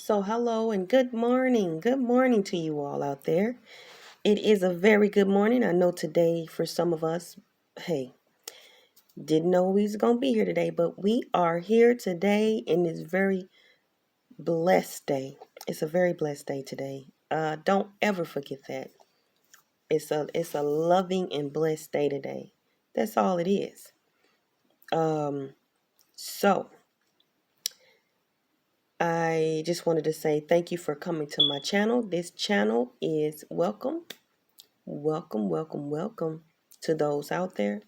So, hello and good morning. Good morning to you all out there. It is a very good morning. I know today, for some of us, hey, didn't know we was going to be here today, but we are here today in this very blessed day. It's a very blessed day today. Don't ever forget that. It's a loving and blessed day today. That's all it is. So I just wanted to say thank you for coming to my channel. This channel is welcome. Welcome to those out there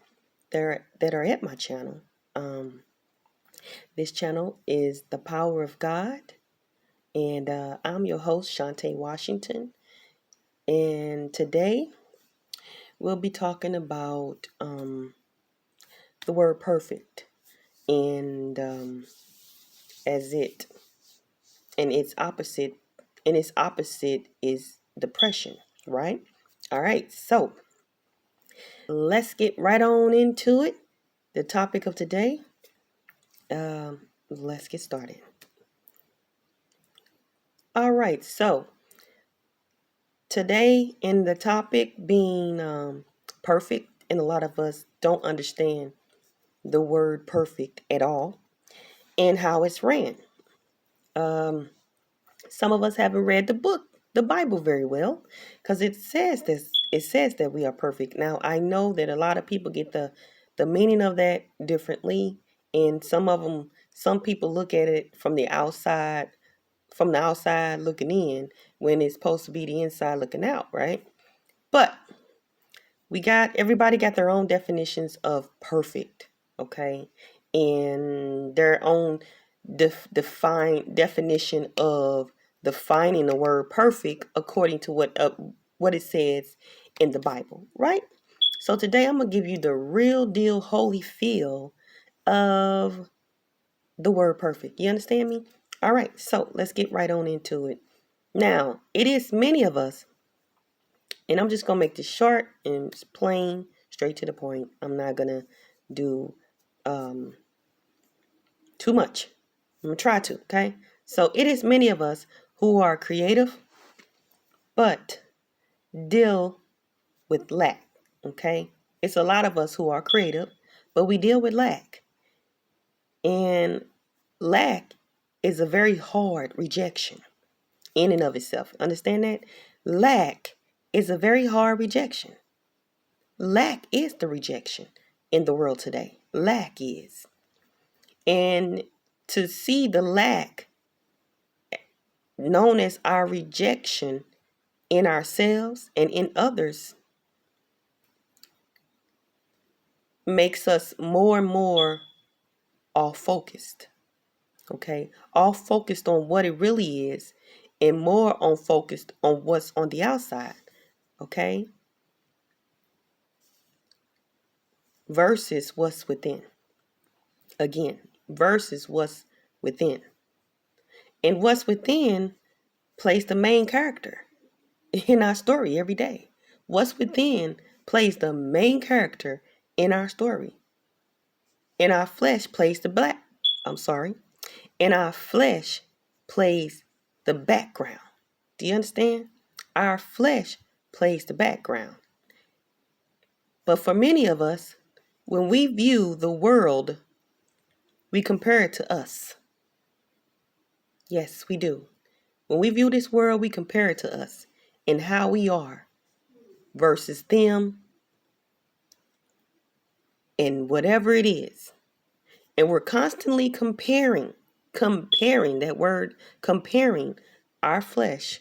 that are at my channel. This channel is The Power of God, and I'm your host, Shantae Washington. And today we'll be talking about the word perfect and as it and its opposite, and its opposite is depression, right? All right, so let's get right on into it. The topic of today. Let's get started. All right, so today in the topic being perfect, and a lot of us don't understand the word perfect at all and how it's ran. Some of us haven't read the Bible very well, because it says this. It says that we are perfect. Now, I know that a lot of people get the meaning of that differently, and some people look at it from the outside looking in, when it's supposed to be the inside looking out, right? But everybody got their own definitions of perfect, okay? And their own defined definition of defining the word perfect according to what it says in the Bible, right? So today I'm going to give you the real deal holy feel of the word perfect. You understand me? All right, so let's get right on into it. Now, it is many of us, and I'm just going to make this short and plain, straight to the point. I'm not going to do too much. I'm going to try to, okay? So it is many of us who are creative, but deal with lack, okay? It's a lot of us who are creative, but we deal with lack. And lack is a very hard rejection in and of itself. Understand that? Lack is a very hard rejection. Lack is the rejection in the world today. Lack is. And to see the lack known as our rejection in ourselves and in others makes us more and more all focused. Okay? All focused on what it really is, and more on focused on what's on the outside. Okay? Versus what's within. Again, versus what's within. And what's within plays the main character in our story every day. What's within plays the main character in our story. And our flesh plays and our flesh plays the background. Do you understand? Our flesh plays the background. But for many of us, when we view the world, we compare it to us. Yes, we do. When we view this world, we compare it to us and how we are versus them and whatever it is. And we're constantly comparing that word, comparing our flesh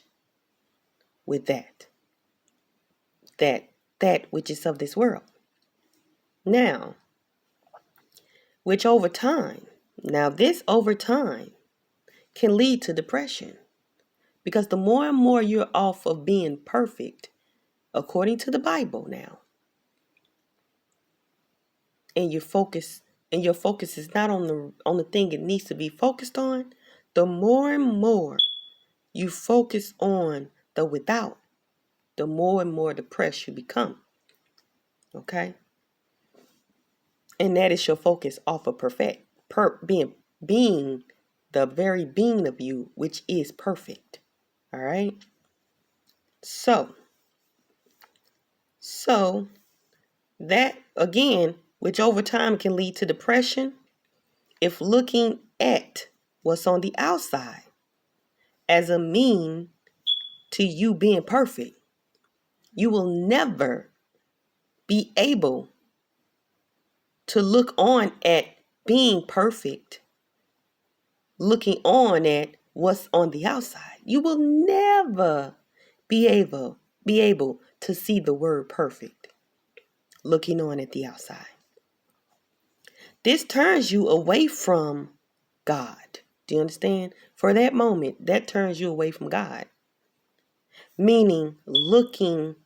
with that which is of this world. Now, which over time can lead to depression, because the more and more you're off of being perfect, according to the Bible now, and your focus is not on the thing it needs to be focused on, the more and more you focus on the without, the more and more depressed you become. Okay? And that is your focus off of being the very being of you, which is perfect. All right. So that again, which over time can lead to depression, if looking at what's on the outside as a mean to you being perfect, you will never be able to look on at being perfect, looking on at what's on the outside. You will never be able to see the word perfect looking on at the outside. This turns you away from God. Do you understand? For that moment, that turns you away from God. Meaning looking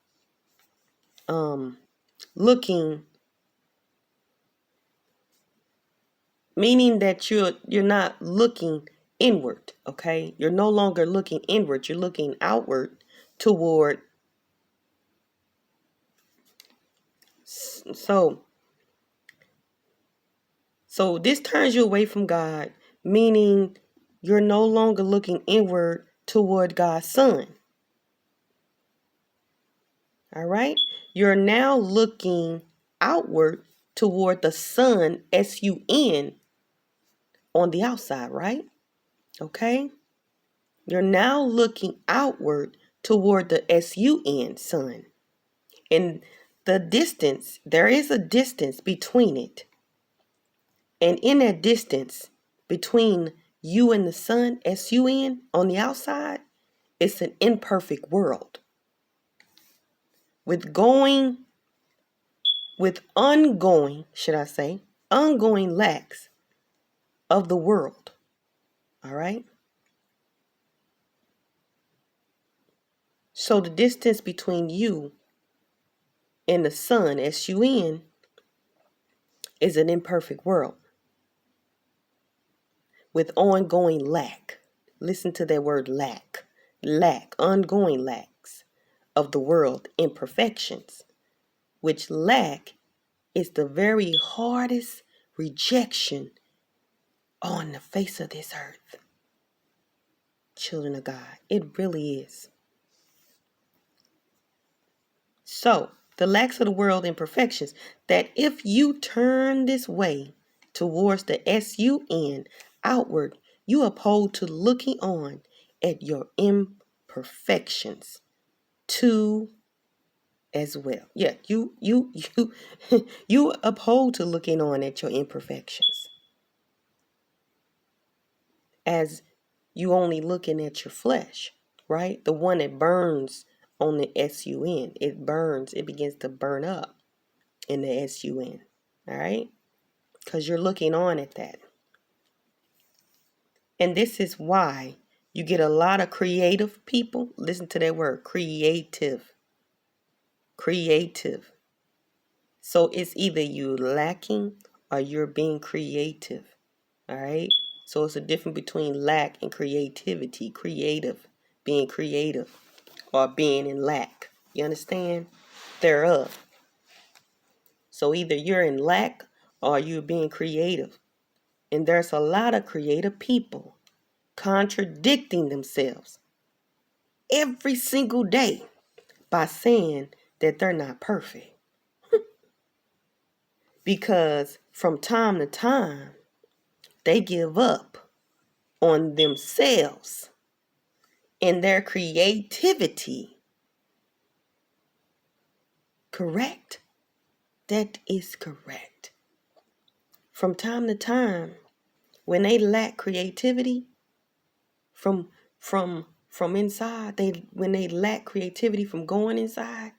meaning that you're not looking inward, okay? You're no longer looking inward, you're looking outward toward so this turns you away from God, meaning you're no longer looking inward toward God's Son. All right? You're now looking outward toward the Son, S-U-N, on the outside, right? Okay? You're now looking outward toward the S-U-N, Son. And the distance, there is a distance between it. And in that distance between you and the Son, S-U-N, on the outside, it's an imperfect world. With ongoing lacks of the world. All right? So the distance between you and the Son, S-U-N, is an imperfect world with ongoing lack. Listen to that word lack. Lack, ongoing lacks of the world, imperfections, which lack is the very hardest rejection on the face of this earth. Children of God, it really is. So, the lacks of the world imperfections, that if you turn this way towards the S-U-N, outward, you uphold to looking on at your imperfections too as well. Yeah, you you uphold to looking on at your imperfections as you only looking at your flesh, right? The one that burns on the S-U-N. It burns, it begins to burn up in the S-U-N. All right? Because you're looking on at that. And this is why you get a lot of creative people. Listen to that word, creative. Creative. So it's either you lacking or you're being creative. All right? So it's a difference between lack and creativity. Creative, being creative, or being in lack. You understand? Thereof. So either you're in lack or you're being creative. And there's a lot of creative people contradicting themselves every single day by saying that they're not perfect. Because from time to time, they give up on themselves and their creativity. Correct? That is correct. From time to time, when they lack creativity from inside, when they lack creativity from going inside,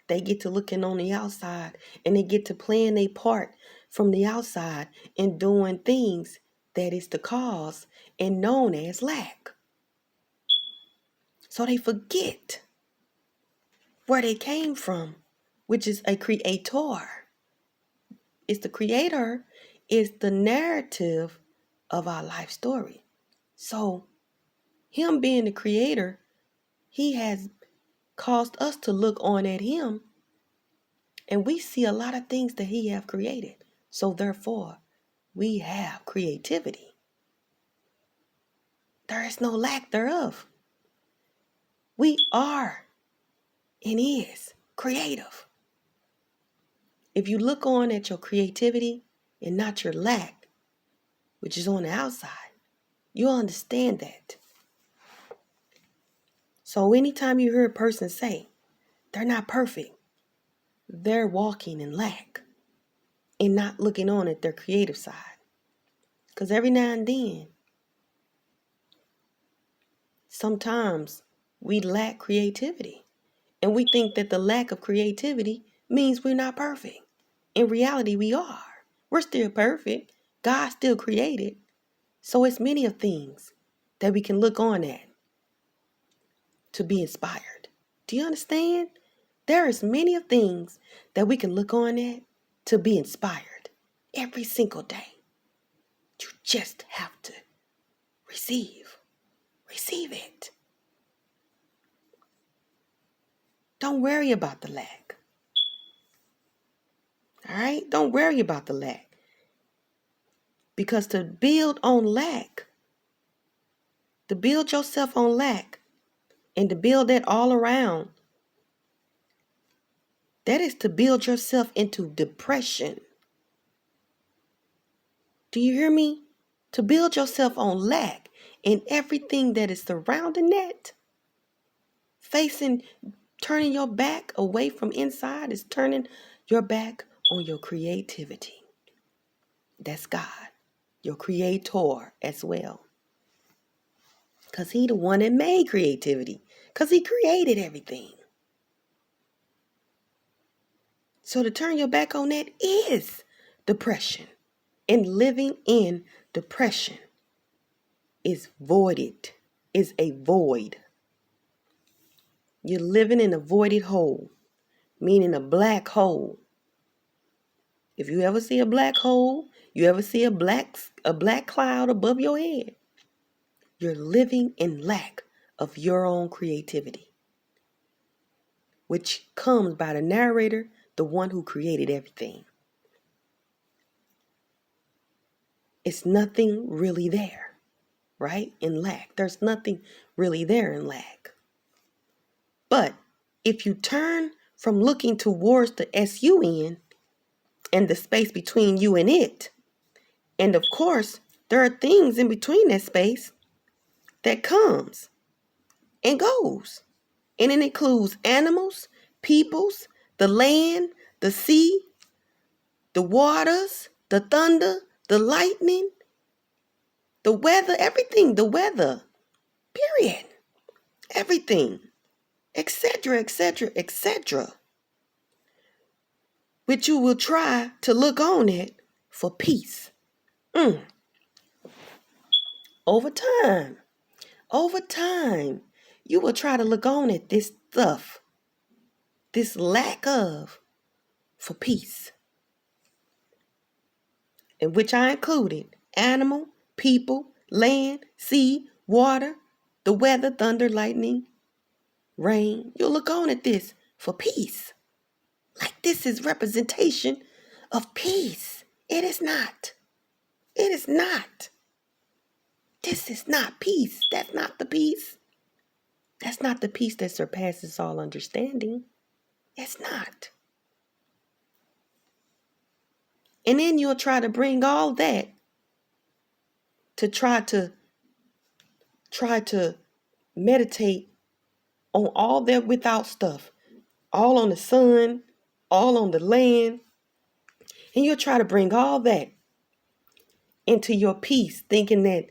they get to looking on the outside and they get to playing their part from the outside and doing things that is the cause and known as lack. So they forget where they came from, which is a creator. It's the creator, is the narrative of our life story. So him being the creator, he has caused us to look on at him, and we see a lot of things that he have created. So therefore, we have creativity. there is no lack thereof. We are and is creative. If you look on at your creativity and not your lack, which is on the outside, you'll understand that. So anytime you hear a person say they're not perfect, they're walking in lack and not looking on at their creative side. Because every now and then, sometimes we lack creativity. And we think that the lack of creativity means we're not perfect. In reality, we are. We're still perfect. God still created. So it's many of things that we can look on at to be inspired. Do you understand? There is many of things that we can look on at to be inspired every single day. You just have to receive. Receive it. Don't worry about the lack. All right? Don't worry about the lack. Because to build on lack, to build yourself on lack, and to build that all around, that is to build yourself into depression. Do you hear me? To build yourself on lack and everything that is surrounding that, turning your back away from inside is turning your back on your creativity. That's God, your creator as well. Because he the one that made creativity. Because he created everything. So to turn your back on that is depression. And living in depression is voided, is a void. You're living in a voided hole, meaning a black hole. If you ever see a black hole, you ever see a black cloud above your head, you're living in lack of your own creativity, which comes by the narrator, the one who created everything. It's nothing really there, right? In lack. There's nothing really there in lack. But if you turn from looking towards the S-U-N and the space between you and it, and of course, there are things in between that space that comes and goes. And it includes animals, peoples, the land, the sea, the waters, the thunder, the lightning, the weather, everything, the weather, period. Everything, etc., etc., etc., which you will try to look on it for peace. Over time, you will try to look on at this stuff, this lack of, for peace. In which I included animal, people, land, sea, water, the weather, thunder, lightning, rain. You'll look on at this for peace. Like this is representation of peace. It is not. It is not. This is not peace. That's not the peace. That's not the peace that surpasses all understanding. It's not. And then you'll try to bring all that to try to meditate on all that without stuff. All on the sun, all on the land. And you'll try to bring all that into your peace, thinking that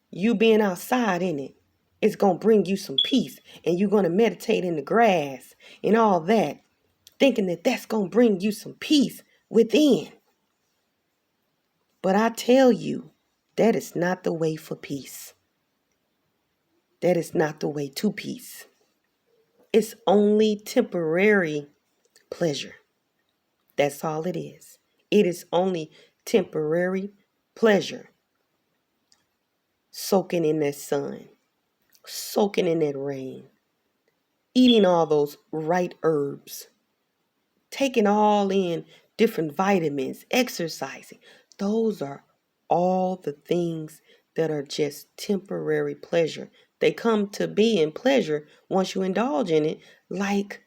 you being outside in it is going to bring you some peace. And you're going to meditate in the grass and all that, thinking that that's going to bring you some peace within. But I tell you, that is not the way for peace. That is not the way to peace. It's only temporary pleasure. That's all it is. It is only temporary pleasure. Soaking in that sun, soaking in that rain, eating all those right herbs, taking all in different vitamins, exercising. Those are all the things that are just temporary pleasure. They come to be in pleasure once you indulge in it, like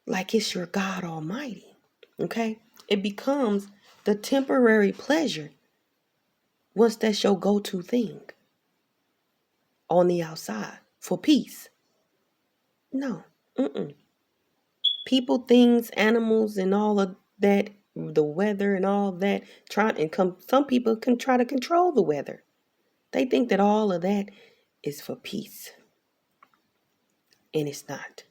it's your God Almighty. Okay? It becomes the temporary pleasure once that's your go-to thing on the outside for peace. No. People, things, animals, and all of that, the weather and all that, some people can try to control the weather. They think that all of that is for peace. And it's not.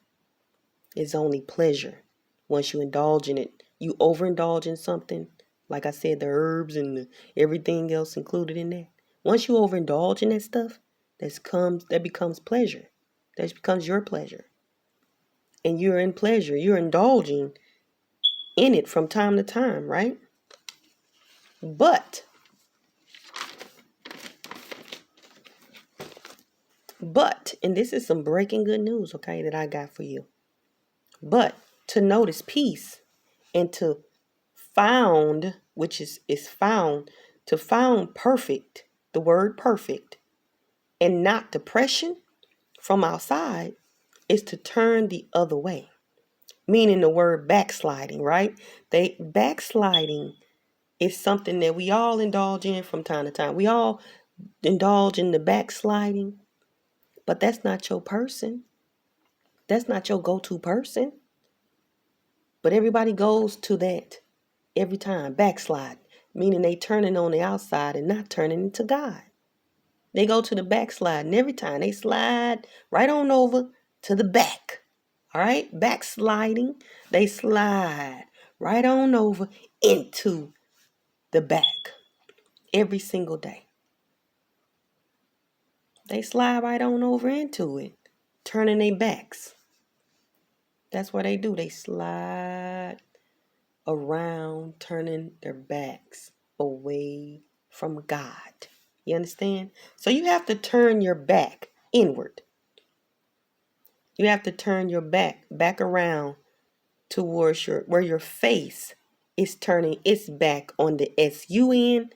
It's only pleasure. Once you indulge in it, you overindulge in something, like I said, the herbs and everything else included in that. Once you overindulge in that stuff, that becomes pleasure. That becomes your pleasure. And you're in pleasure. You're indulging in it from time to time, right? But, and this is some breaking good news, okay, that I got for you. But to notice peace and to found, which is found, to found perfect, the word perfect, and not depression from outside, is to turn the other way. Meaning the word backsliding, right? Backsliding is something that we all indulge in from time to time. We all indulge in the backsliding, but that's not your person. That's not your go-to person. But everybody goes to that every time, backslide, meaning they turning on the outside and not turning into God. They go to the backslide, and every time they slide right on over to the back. All right, backsliding, they slide right on over into the back every single day. They slide right on over into it, turning their backs. That's what they do. They slide around, turning their backs away from God. You understand? So you have to turn your back inward. You have to turn your back around towards where your face is turning its back on the sun,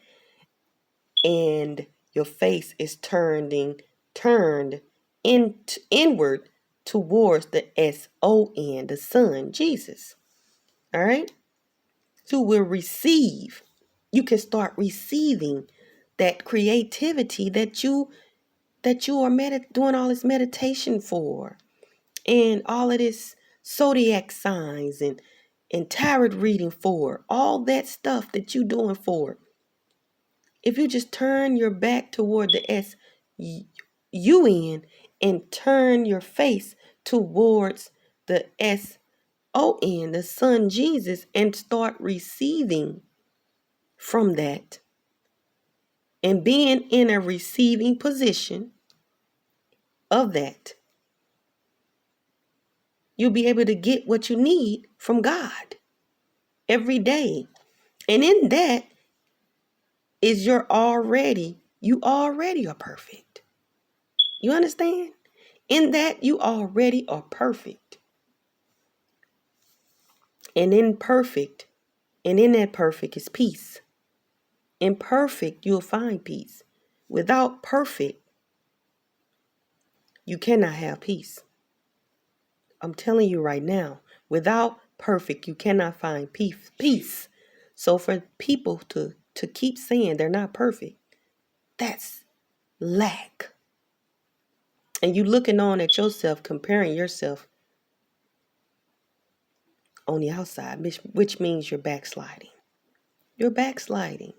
and your face is turned inward towards the son, the Son, Jesus. All right? So we'll receive. You can start receiving that creativity that you are doing all this meditation for, and all of this zodiac signs and tarot reading for, all that stuff that you doing for. If you just turn your back toward the sun and turn your face towards the son, the Son Jesus, and start receiving from that and being in a receiving position of that, you'll be able to get what you need from God every day. And in that is you already are perfect. You understand? In that you already are perfect. And in that perfect is peace. In perfect, you'll find peace. Without perfect, you cannot have peace. I'm telling you right now, without perfect, you cannot find peace. So for people to keep saying they're not perfect, that's lack. And you looking on at yourself, comparing yourself on the outside, which means you're backsliding. You're backsliding.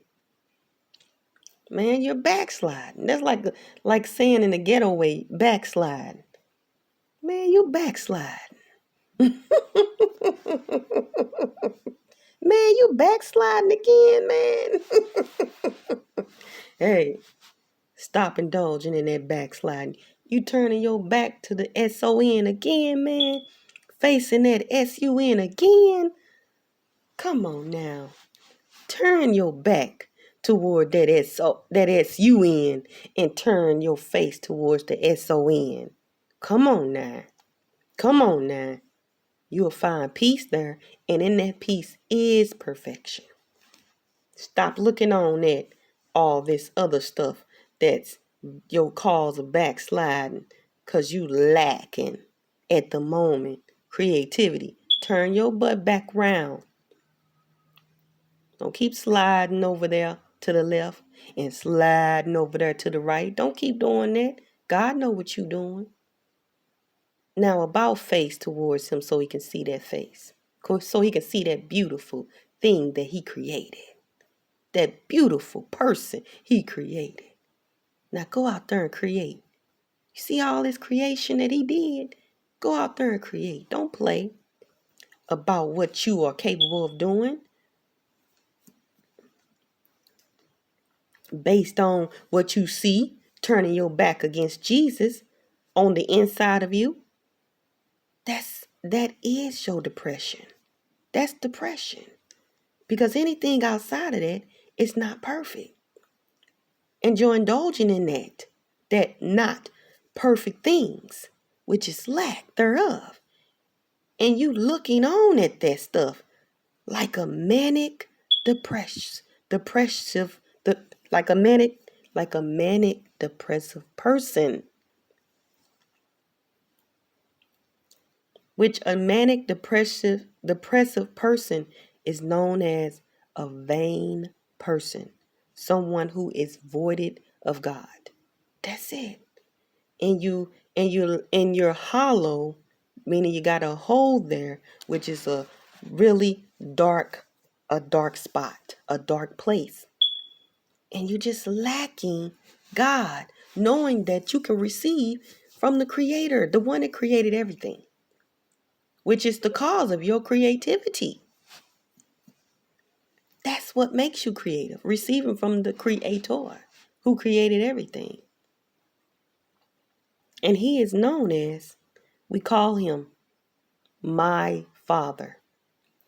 Man, you're backsliding. That's like saying in the ghetto way, backslide. Man, you backslide. Man, you backsliding again, man. Hey, stop indulging in that backsliding. You turning your back to the son again, man. Facing that sun again. Come on now. Turn your back toward that sun and turn your face towards the son. Come on now. Come on now. You'll find peace there, and in that peace is perfection. Stop looking on at all this other stuff that's your cause of backsliding because you lacking at the moment creativity. Turn your butt back round. Don't keep sliding over there to the left and sliding over there to the right. Don't keep doing that. God know what you doing. Now about face towards him so he can see that face. So he can see that beautiful thing that he created. That beautiful person he created. Now go out there and create. You see all this creation that he did? Go out there and create. Don't play about what you are capable of doing based on what you see, turning your back against Jesus on the inside of you. That is your depression. That's depression. Because anything outside of that is not perfect. And you're indulging in that not perfect things, which is lack thereof. And you looking on at that stuff like a manic depressive, like a manic depressive person. Which a manic depressive person is known as a vain person, someone who is voided of God. That's it. And you're hollow, meaning you got a hole there, which is a really dark spot, a dark place. And you're just lacking God, knowing that you can receive from the Creator, the one that created everything, which is the cause of your creativity. That's what makes you creative, receiving from the Creator who created everything. And he is known as, we call him my Father.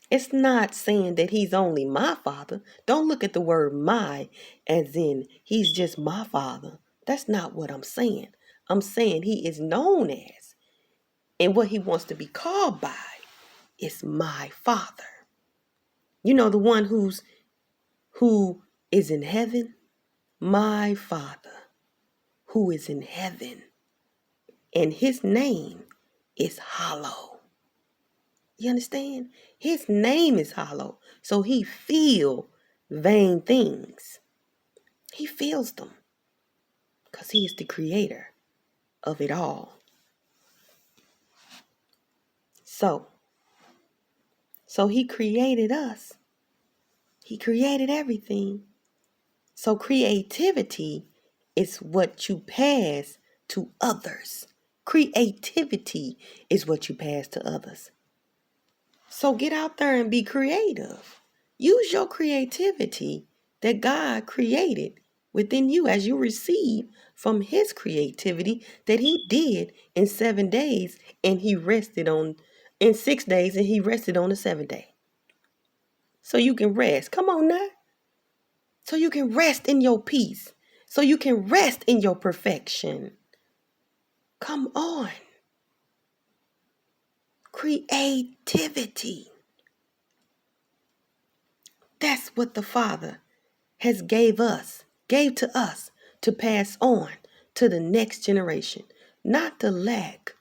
It's not saying that he's only my Father. Don't look at the word my as in he's just my Father. That's not what I'm saying. I'm saying he is known as, and what he wants to be called by is my Father. You know, the one who is in heaven? My Father who is in heaven. And his name is hollow. You understand? His name is hollow. So he feels vain things. He feels them. Because he is the creator of it all. So he created us. He created everything. So creativity is what you pass to others. Creativity is what you pass to others. So get out there and be creative. Use your creativity that God created within you as you receive from his creativity that he did in 7 days and he rested on in 6 days and he rested on the 7th day. So you can rest. Come on now. So you can rest in your peace. So you can rest in your perfection. Come on. Creativity. That's what the Father has gave to us to pass on to the next generation. Not the lack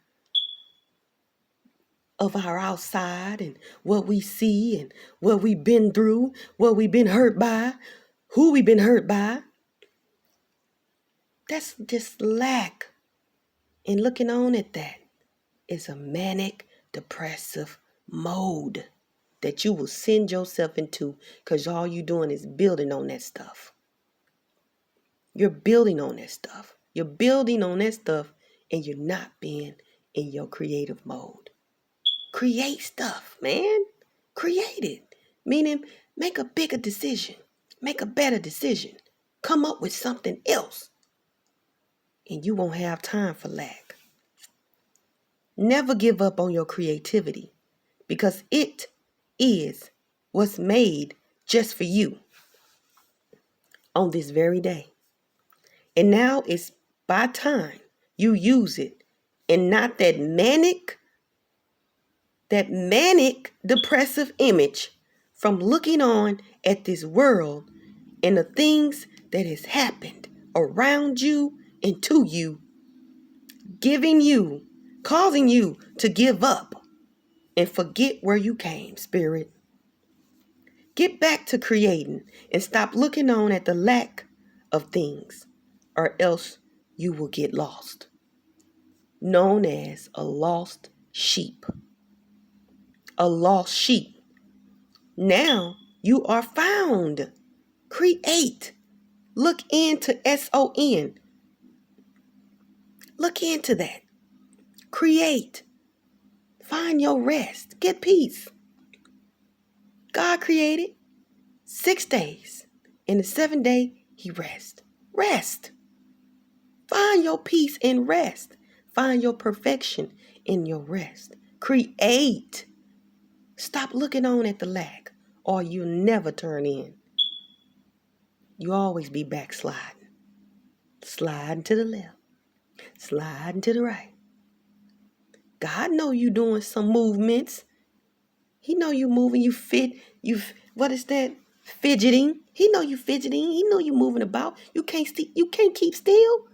of our outside and what we see and what we've been through, what we've been hurt by, who we've been hurt by. That's just lack. And looking on at that is a manic depressive mode that you will send yourself into because all you're doing is building on that stuff. You're building on that stuff. You're building on that stuff and you're not being in your creative mode. Create stuff, man. Create it. Meaning, make a bigger decision. Make a better decision. Come up with something else. And you won't have time for lack. Never give up on your creativity because it is what's made just for you on this very day. And now it's by time you use it and not that manic depressive image from looking on at this world and the things that has happened around you and to you, causing you to give up and forget where you came, spirit. Get back to creating and stop looking on at the lack of things, or else you will get lost. Known as a lost sheep. A lost sheep. Now you are found. Create. Look into SON. Look into that. Create. Find your rest. Get peace. God created 6 days. In the 7th day, he rests. Rest. Find your peace in rest. Find your perfection in your rest. Create. Stop looking on at the lack, or you'll never turn in. You always be backsliding. Sliding to the left. Sliding to the right. God know you doing some movements. He know you moving. What is that? Fidgeting. He know you fidgeting. He know you moving about. You can't keep still.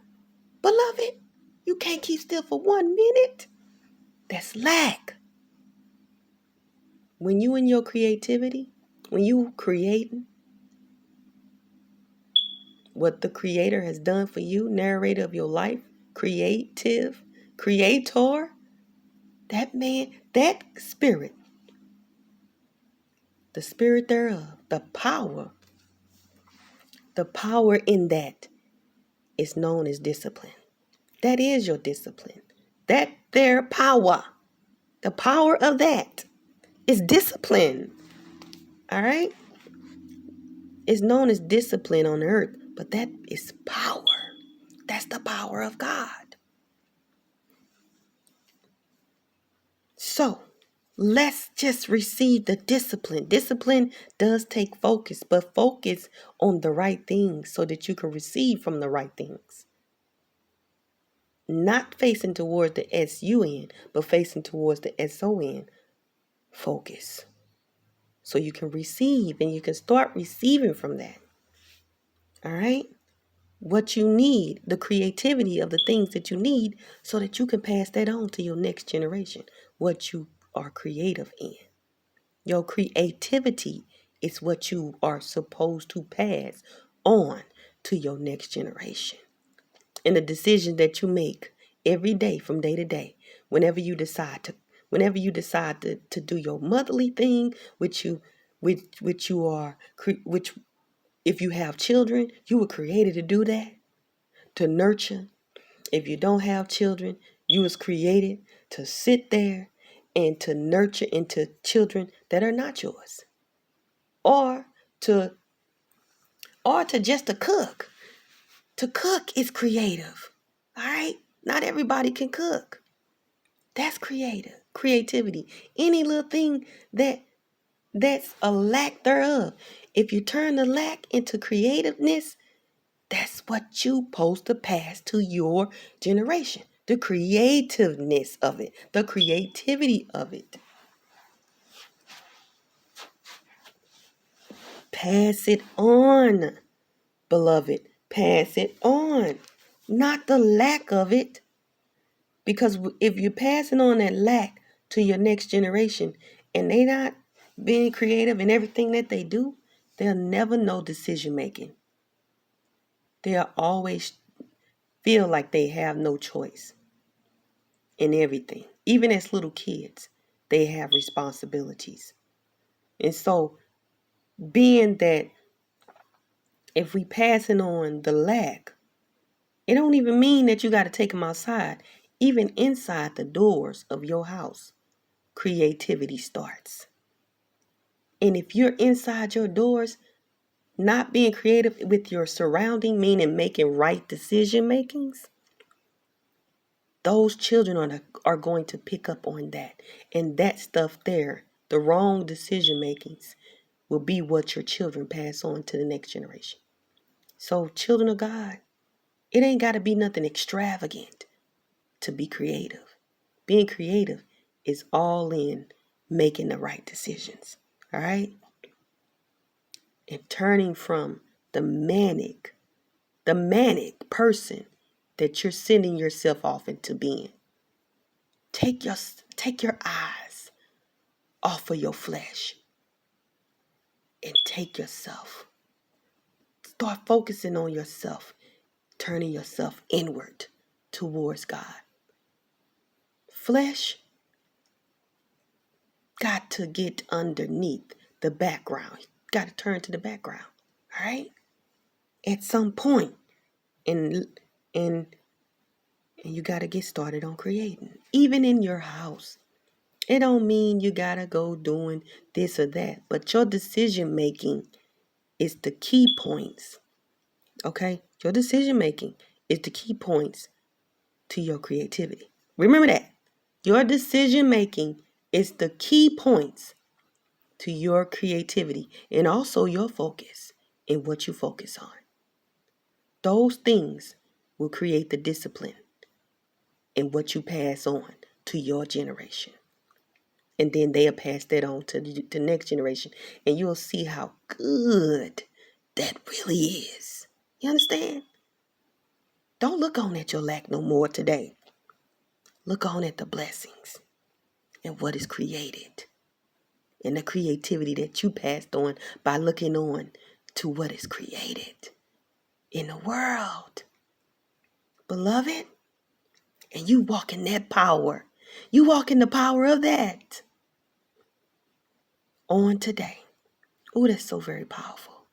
Beloved, you can't keep still for 1 minute. That's lack. When you in your creativity, when you creating what the Creator has done for you, narrator of your life, creator, that man, that spirit, the spirit thereof, the power in that is known as discipline. That is your discipline. That their power, the power of that is discipline. All right? It's known as discipline on earth, but that is power. That's the power of God. So, let's just receive the discipline. Discipline does take focus, but focus on the right things so that you can receive from the right things. Not facing towards the SUN, but facing towards the SON. Focus. So you can receive and you can start receiving from that. All right? What you need, the creativity of the things that you need so that you can pass that on to your next generation. What you are creative in. Your creativity is what you are supposed to pass on to your next generation. And the decision that you make every day from day to day, whenever you decide to do your motherly thing, which if you have children, you were created to do that, to nurture. If you don't have children, you was created to sit there and to nurture into children that are not yours. Or to just to cook. To cook is creative. All right? Not everybody can cook. That's creativity. Any little thing that's a lack thereof. If you turn the lack into creativeness, that's what you supposed to pass to your generation. The creativeness of it. The creativity of it. Pass it on, beloved. Pass it on. Not the lack of it. Because if you're passing on that lack to your next generation and they not being creative in everything that they do, they'll never know decision making. They'll always feel like they have no choice in everything. Even as little kids, they have responsibilities. And so, being that if we passing on the lack, it don't even mean that you got to take them outside. Even inside the doors of your house, creativity starts. And if you're inside your doors, not being creative with your surrounding, meaning making right decision makings, those children are going to pick up on that. And that stuff there, the wrong decision makings, will be what your children pass on to the next generation. So, children of God, it ain't got to be nothing extravagant to be creative. Being creative is all in making the right decisions. All right? And turning from the manic the manic person that you're sending yourself off into being. Take your eyes off of your flesh and take yourself. Start focusing on yourself, turning yourself inward towards God. Flesh got to get underneath the background. Got to turn to the background. All right? At some point, and you got to get started on creating. Even in your house. It don't mean you got to go doing this or that. But your decision making is the key points. Okay? Your decision making is the key points to your creativity. Remember that. Your decision making is the key points to your creativity and also your focus in what you focus on. Those things will create the discipline in what you pass on to your generation. And then they'll pass that on to the next generation. And you'll see how good that really is. You understand? Don't look on at your lack no more today. Look on at the blessings and what is created. And the creativity that you passed on by looking on to what is created in the world. Beloved, and you walk in that power. You walk in the power of that on today. Oh, that's so very powerful.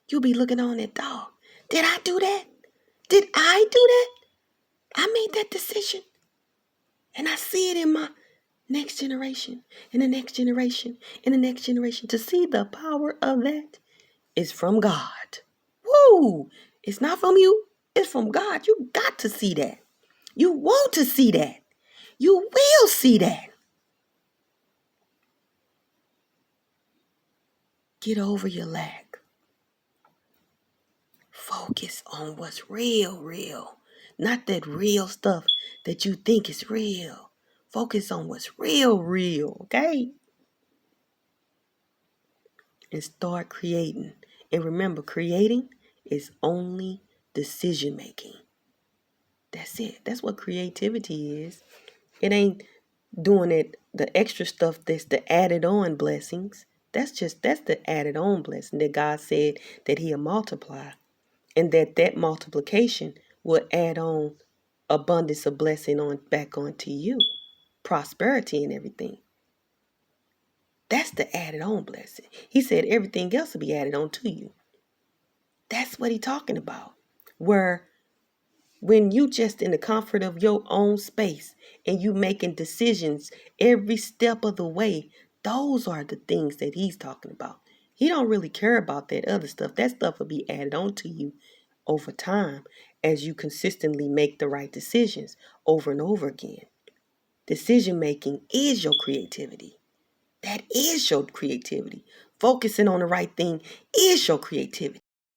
You'll be looking on that dog. Did I do that? Did I do that? I made that decision. And I see it in my next generation, and the next generation, and the next generation. To see the power of that is from God. Woo! It's not from you. It's from God. You got to see that. You want to see that. You will see that. Get over your lack. Focus on what's real. Not that real stuff that you think is real. Focus on what's real, okay? And start creating. And remember, creating is only decision making. That's it. That's what creativity is. It ain't doing it, the extra stuff that's the added on blessings. That's the added on blessing that God said that he'll multiply. And that multiplication will add on abundance of blessing on back onto you. Prosperity and everything. That's the added on blessing. He said everything else will be added on to you. That's what he's talking about. Where when you just in the comfort of your own space and you making decisions every step of the way, those are the things that he's talking about. He don't really care about that other stuff. That stuff will be added on to you over time as you consistently make the right decisions over and over again. Decision making is your creativity. That is your creativity. Focusing on the right thing is your creativity.